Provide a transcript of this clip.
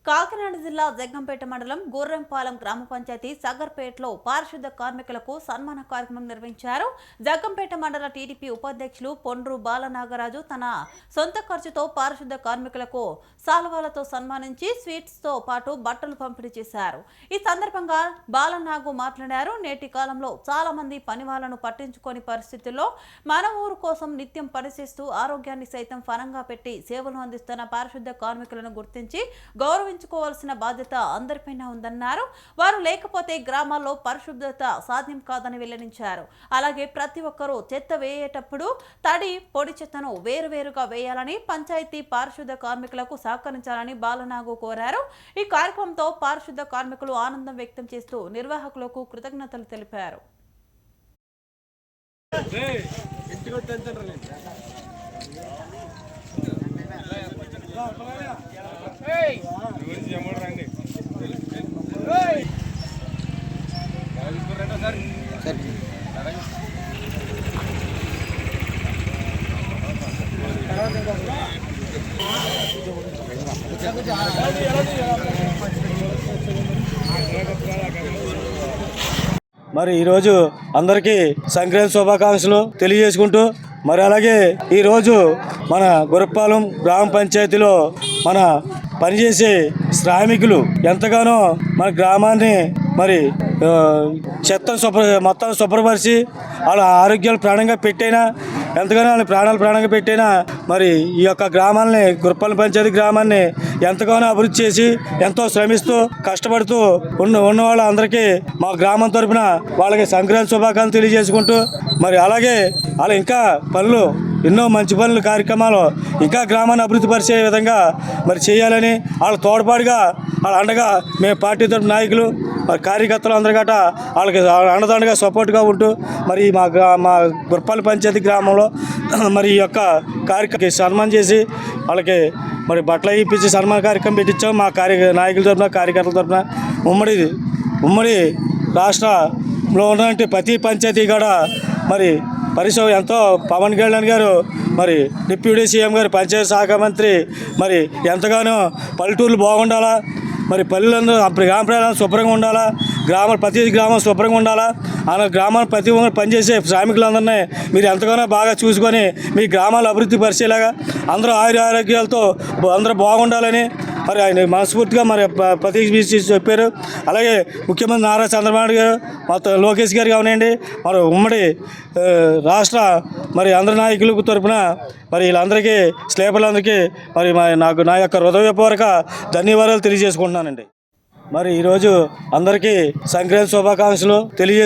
కాకినాడ జిల్లా జగ్గంపేట మండలం గోర్రంపాలెం గ్రామ పంచాయతీ సగర్పేటలో పారిశుద్ధ కార్మికులకు సన్మాన కార్యక్రమం నిర్వహించారు. జగ్గంపేట మండల టీడీపీ ఉపాధ్యక్షులు పొండ్రు బాలనాగరాజు తన సొంత ఖర్చుతో పారిశుద్ధ కార్మికులకు సాల్వాలతో సన్మానించి స్వీట్స్ తో పాటు బట్టలు పంపిణీ చేశారు. ఈ సందర్భంగా బాలనాగు మాట్లాడారు. నేటి కాలంలో చాలా మంది పని వాళ్ళను పట్టించుకోని పరిస్థితుల్లో మన ఊరు కోసం నిత్యం పనిచేస్తూ ఆరోగ్యాన్ని సైతం ఫలంగా పెట్టి సేవలు అందిస్తున్న పారిశుద్ధ కార్మికులను గుర్తించి గౌరవించుకోవాల్సిన బాధ్యత అందరిపైన ఉందన్నారు. వారు లేకపోతే గ్రామాల్లో పరిశుభ్రత సాధ్యం కాదని వెల్లడించారు. అలాగే ప్రతి ఒక్కరూ చెత్త వేయేటప్పుడు తడి పొడి చెత్తను వేరువేరుగా వేయాలని, పంచాయతీ పారిశుద్ధ కార్మికులకు సహకరించాలని బాలనాగు కోరారు. ఈ కార్యక్రమంతో పారిశుద్ధ కార్మికులు ఆనందం వ్యక్తం చేస్తూ నిర్వాహకులకు కృతజ్ఞతలు తెలిపారు. మరి ఈరోజు అందరికీ సంక్రాంతి శుభాకాంక్షలు తెలియజేసుకుంటూ మరి అలాగే ఈరోజు మన గొర్రెపాలెం గ్రామ పంచాయతీలో మన పనిచేసే శ్రామికులు ఎంతగానో మన గ్రామాన్ని మరి చెత్తను మొత్తం శుభ్రపరిచి వాళ్ళ ఆరోగ్యాలు ప్రాణంగా పెట్టైనా ఎంతగానో వాళ్ళ ప్రాణంగా పెట్టైనా మరి ఈ యొక్క గ్రామాలని గొర్రెపాలెం పంచాయతీ గ్రామాన్ని ఎంతగానో అభివృద్ధి చేసి ఎంతో శ్రమిస్తూ కష్టపడుతూ ఉన్న వాళ్ళందరికీ మా గ్రామం తరఫున వాళ్ళకి సంక్రాంతి శుభాకాంక్షలు తెలియజేసుకుంటూ మరి అలాగే వాళ్ళ ఇంకా పనులు ఎన్నో మంచి పనులు కార్యక్రమాలు ఇంకా గ్రామాన్ని అభివృద్ధి పరిచే విధంగా మరి చేయాలని వాళ్ళ తోడ్పాటుగా వాళ్ళ అండగా మేము పార్టీ తరఫున నాయకులు మరి కార్యకర్తలు అందరి గట వాళ్ళకి అండదండగా సపోర్ట్గా ఉంటూ మరి మా గొర్రెపాలెం పంచాయతీ గ్రామంలో మరి ఈ యొక్క కార్యక్రమం సన్మానం చేసి వాళ్ళకి మరి బట్టలు ఇప్పించి సన్మాన కార్యక్రమం పెట్టించాం. మా నాయకుల తరఫున కార్యకర్తల తరఫున ఉమ్మడి రాష్ట్రంలో ఉన్నటువంటి ప్రతి పంచాయతీ కూడా మరి పరిశ్రమ ఎంతో పవన్ కళ్యాణ్ గారు మరి డిప్యూటీ సీఎం గారు పంచాయతీ శాఖ మంత్రి మరి ఎంతగానో పల్లెటూర్లు బాగుండాలా, మరి పల్లెలందరూ గ్రామ ప్రజలు శుభ్రంగా ఉండాలా, ప్రతి గ్రామం శుభ్రంగా ఉండాలా, ఆ గ్రామాలు ప్రతి ఒక్కరు పనిచేసే శ్రామికులందరినీ మీరు ఎంతగానో బాగా చూసుకొని మీ గ్రామాలు అభివృద్ధి పరిచేలాగా అందరూ ఆరోగ్యాలతో అందరూ బాగుండాలని మరి ఆయన మనస్ఫూర్తిగా మరి ప్రతి చెప్పారు. అలాగే ముఖ్యమంత్రి నారా చంద్రబాబు నాయుడు గారు మొత్తం లోకేష్ గారు కావనండి మరి ఉమ్మడి రాష్ట్ర మరి అందరి నాయకుల తరఫున మరి వీళ్ళందరికీ స్లేపర్లందరికీ మరి నా యొక్క హృదయపూర్వక ధన్యవాదాలు తెలియజేసుకుంటున్నానండి. మరి ఈరోజు అందరికీ సంక్రాంతి శుభాకాంక్షలు తెలియజేసుకుంటున్నాను.